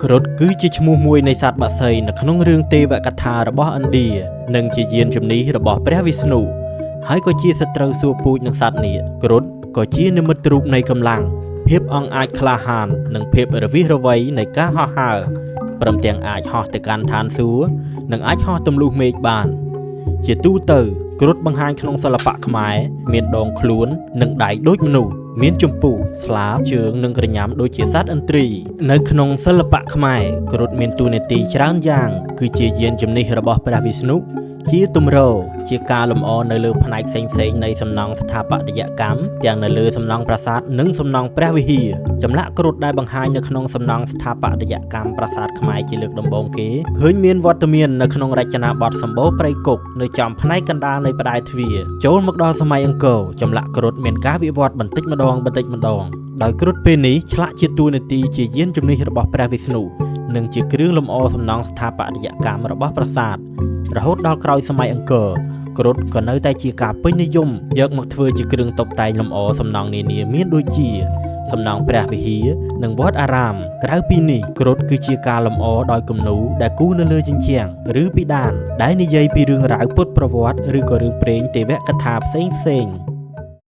គ្រុឌគឺជាឈ្មោះមួយនៃសត្វបក្សីនៅក្នុងរឿងទេវកថារបស់ឥណ្ឌានិងជាយានជំនិះរបស់ព្រះវិស្ណុហើយក៏ជាសត្រូវសួរពូជនឹងសត្វនាគគ្រុឌក៏ជានិមិត្តរូបនៃកម្លាំងភាពអង់អាចក្លាហាននិងភាពរវិះរវៃនៃការហោះហើរព្រមទាំងអាចហោះទៅកាន់ឋានសួគ៌និងអាចហោះទម្លុះមេឃបានជាទូទៅគ្រុឌបង្ហាញក្នុងសិល្បៈខ្មែរមានដងខ្លួននិងដៃដូចមនុស្សមានជំពូស្លាបជើងនិងក្រញាំដូចជាសត្វឥន្ទ្រីនៅក្នុងសិល្បៈខ្មែរគ្រុឌមានតួនាទីច្រើនយ៉ាងគឺជាយានជំនិះរបស់ព្រះវិស្ណុជាទម្រជាការលម្អនៅលើផ្នែកផ្សេងៗនៃសំណង់ស្ថាបត្យកម្មទាំងនៅលើសំណង់ប្រាសាទនិងសំណង់ព្រះវិហារចម្លាក់គ្រុឌដែលបង្ហាញនៅក្នុងសំណង់ស្ថាបត្យកម្មប្រាសាទខ្មែរជាលើកដំបូងគេឃើញមានវត្តមាននៅក្នុងរចនាបថសម្បូរព្រៃគុកនៅចំផ្នែកកណ្ដាលនៃផ្តែរទ្វារចូលមកដល់សម័យអង្គរចម្លាក់គ្រុឌមានការវិវត្តបន្តិចម្ដងដោយគ្រុឌពេលនេះឆ្លាក់ជាតួនាទីជាយានជំនិះរបស់ព្រះវិស្ណុនិងជាគ្រឿងលម្អសំណង់ស្ថាបត្យកម្មរបស់ប្រាសាទរហូតដល់ក្រោយសម័យអង្គរគ្រុឌក៏នៅតែជាការពេញនិយមយកមកធ្វើជាគ្រឿងតុបតែងលម្អសំណង់នានាមានដូចជាសំណង់ព្រះវិហារនិងវត្តអារាមក្រៅពីនេះគ្រុឌគឺជាការលម្អដោយគំនូរដែលគូរនៅលើជញ្ជាំងឬពិដានដែលនិយាយពីរឿងរ៉ាវពុទ្ធប្រវត្តិឬក៏រឿងព្រេងទេវកថាផ្សេងៗ